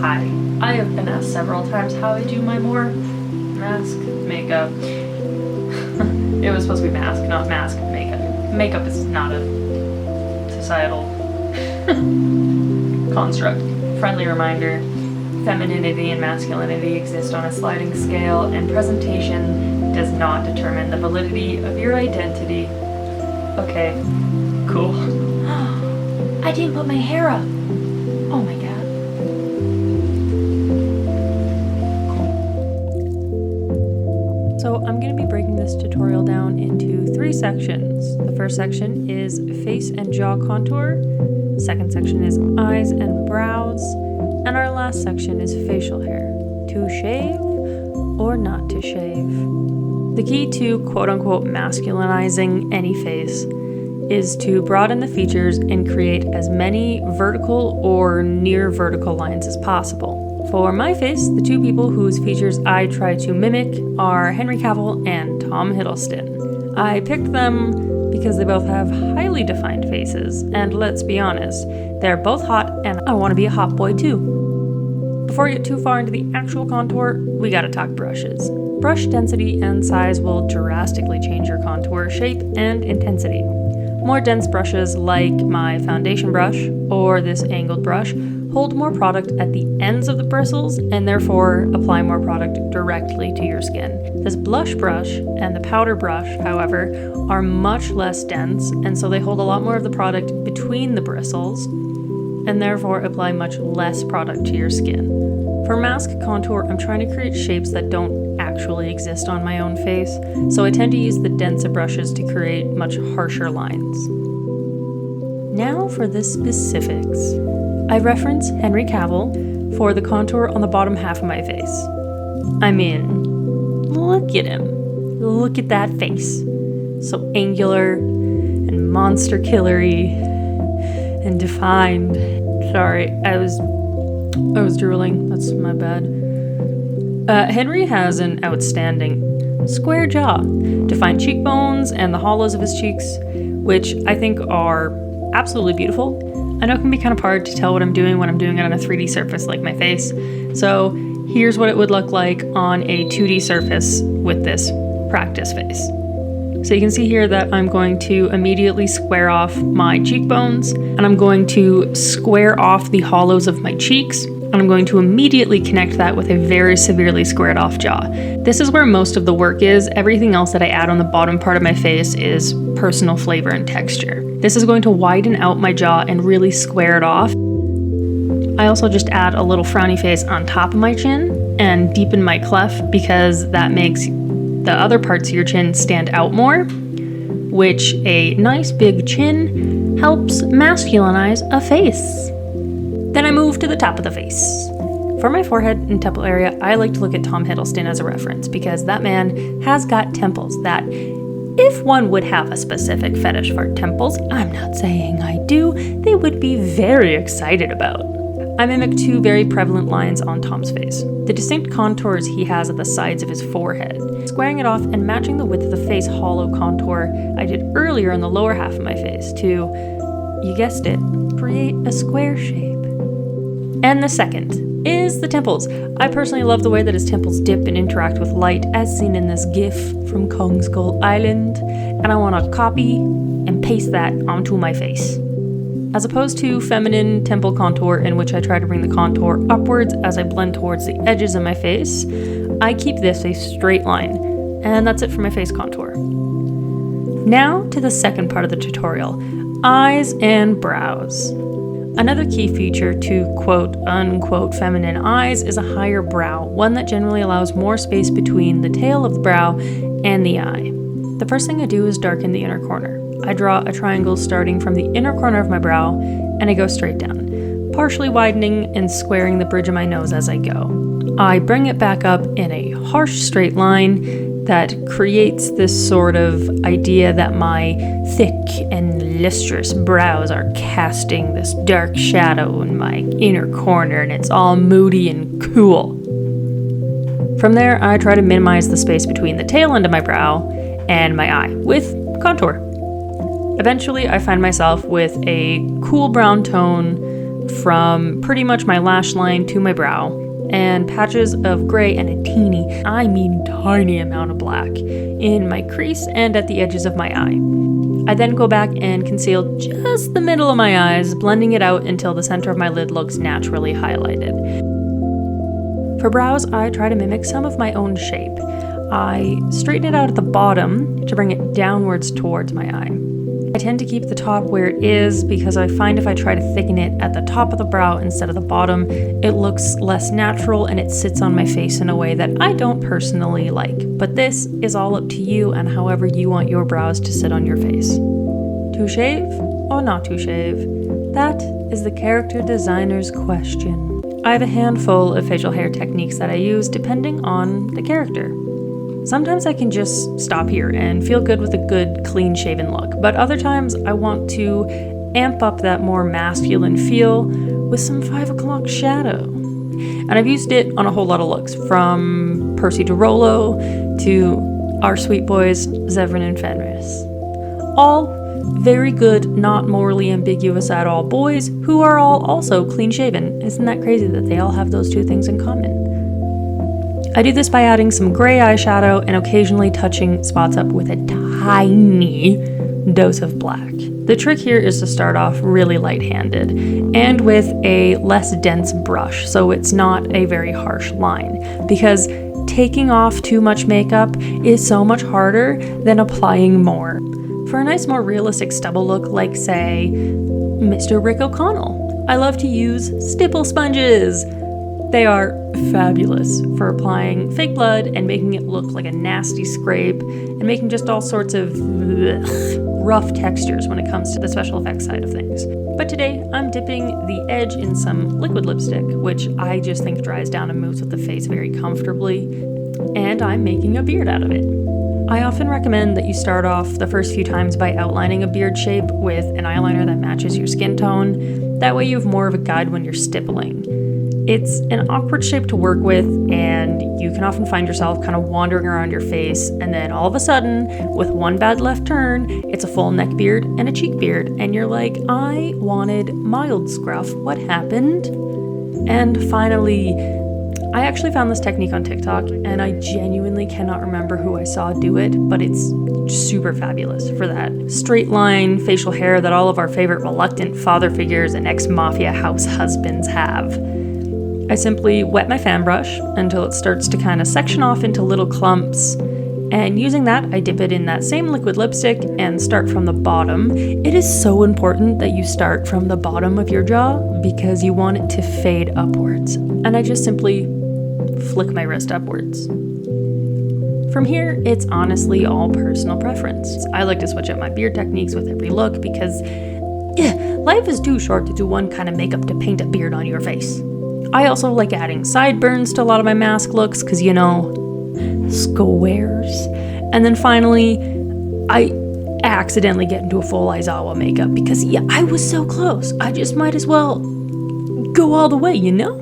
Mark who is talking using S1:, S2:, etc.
S1: Hi, I have been asked several times how I do my mask makeup. It was supposed to be mask, not mask makeup. Makeup is not a societal construct. Friendly reminder, femininity and masculinity exist on a sliding scale, and presentation does not determine the validity of your identity. Okay, cool. I didn't put my hair up. Oh my god. So I'm going to be breaking this tutorial down into 3 sections. The first section is face and jaw contour. Second section is eyes and brows. And our last section is facial hair. To shave or not to shave. The key to quote-unquote masculinizing any face is to broaden the features and create as many vertical or near vertical lines as possible. For my face, the 2 people whose features I try to mimic are Henry Cavill and Tom Hiddleston. I picked them because they both have highly defined faces, and let's be honest, they're both hot and I want to be a hot boy too. Before we get too far into the actual contour, we gotta talk brushes. Brush density and size will drastically change your contour shape and intensity. More dense brushes like my foundation brush or this angled brush hold more product at the ends of the bristles and therefore apply more product directly to your skin. This blush brush and the powder brush, however, are much less dense, and so they hold a lot more of the product between the bristles and therefore apply much less product to your skin. For mask contour, I'm trying to create shapes that don't actually exist on my own face, so I tend to use the denser brushes to create much harsher lines. Now for the specifics. I reference Henry Cavill for the contour on the bottom half of my face. I mean, look at him. Look at that face. So angular and monster killery and defined. Sorry, I was drooling. That's my bad. Henry has an outstanding square jaw, defined cheekbones, and the hollows of his cheeks, which I think are absolutely beautiful. I know it can be kind of hard to tell what I'm doing when I'm doing it on a 3D surface like my face. So here's what it would look like on a 2D surface with this practice face. So you can see here that I'm going to immediately square off my cheekbones, and I'm going to square off the hollows of my cheeks, and I'm going to immediately connect that with a very severely squared off jaw. This is where most of the work is. Everything else that I add on the bottom part of my face is personal flavor and texture. This is going to widen out my jaw and really square it off. I also just add a little frowny face on top of my chin and deepen my clef because that makes the other parts of your chin stand out more, which a nice big chin helps masculinize a face. Then I move to the top of the face. For my forehead and temple area, I like to look at Tom Hiddleston as a reference because that man has got temples that, if one would have a specific fetish for temples, I'm not saying I do, they would be very excited about. I mimic 2 very prevalent lines on Tom's face. The distinct contours he has at the sides of his forehead. Squaring it off and matching the width of the face hollow contour I did earlier in the lower half of my face to, you guessed it, create a square shape. And the second is the temples. I personally love the way that his temples dip and interact with light as seen in this gif from Kong Skull Island, and I want to copy and paste that onto my face. As opposed to feminine temple contour in which I try to bring the contour upwards as I blend towards the edges of my face, I keep this a straight line, and that's it for my face contour. Now to the second part of the tutorial, eyes and brows. Another key feature to quote-unquote feminine eyes is a higher brow, one that generally allows more space between the tail of the brow and the eye. The first thing I do is darken the inner corner. I draw a triangle starting from the inner corner of my brow, and I go straight down, partially widening and squaring the bridge of my nose as I go. I bring it back up in a harsh straight line that creates this sort of idea that my thick and lustrous brows are casting this dark shadow in my inner corner, and it's all moody and cool. From there, I try to minimize the space between the tail end of my brow and my eye with contour. Eventually, I find myself with a cool brown tone from pretty much my lash line to my brow, and patches of gray and a teeny, I mean tiny amount of black in my crease and at the edges of my eye. I then go back and conceal just the middle of my eyes, blending it out until the center of my lid looks naturally highlighted. For brows, I try to mimic some of my own shape. I straighten it out at the bottom to bring it downwards towards my eye. I tend to keep the top where it is because I find if I try to thicken it at the top of the brow instead of the bottom, it looks less natural and it sits on my face in a way that I don't personally like. But this is all up to you and however you want your brows to sit on your face. To shave or not to shave? That is the character designer's question. I have a handful of facial hair techniques that I use depending on the character. Sometimes I can just stop here and feel good with a good, clean-shaven look, but other times I want to amp up that more masculine feel with some 5 o'clock shadow. And I've used it on a whole lot of looks, from Percy to Rollo to our sweet boys, Zevran and Fenris. All very good, not morally ambiguous at all boys who are all also clean-shaven. Isn't that crazy that they all have those two things in common? I do this by adding some gray eyeshadow and occasionally touching spots up with a tiny dose of black. The trick here is to start off really light-handed and with a less dense brush, so it's not a very harsh line, because taking off too much makeup is so much harder than applying more. For a nice, more realistic stubble look, like, say, Mr. Rick O'Connell, I love to use stipple sponges. They are fabulous for applying fake blood and making it look like a nasty scrape and making just all sorts of rough textures when it comes to the special effects side of things. But today I'm dipping the edge in some liquid lipstick, which I just think dries down and moves with the face very comfortably, and I'm making a beard out of it. I often recommend that you start off the first few times by outlining a beard shape with an eyeliner that matches your skin tone. That way you have more of a guide when you're stippling. It's an awkward shape to work with, and you can often find yourself kind of wandering around your face, and then all of a sudden, with one bad left turn, it's a full neck beard and a cheek beard, and you're like, I wanted mild scruff, what happened? And finally, I actually found this technique on TikTok, and I genuinely cannot remember who I saw do it, but it's super fabulous for that straight line facial hair that all of our favorite reluctant father figures and ex-mafia house husbands have. I simply wet my fan brush until it starts to kind of section off into little clumps, and using that, I dip it in that same liquid lipstick and start from the bottom. It is so important that you start from the bottom of your jaw because you want it to fade upwards, and I just simply flick my wrist upwards. From here, it's honestly all personal preference. I like to switch up my beard techniques with every look because life is too short to do one kind of makeup to paint a beard on your face. I also like adding sideburns to a lot of my mask looks because, you know, squares. And then finally, I accidentally get into a full Aizawa makeup because, I was so close. I just might as well go all the way, you know?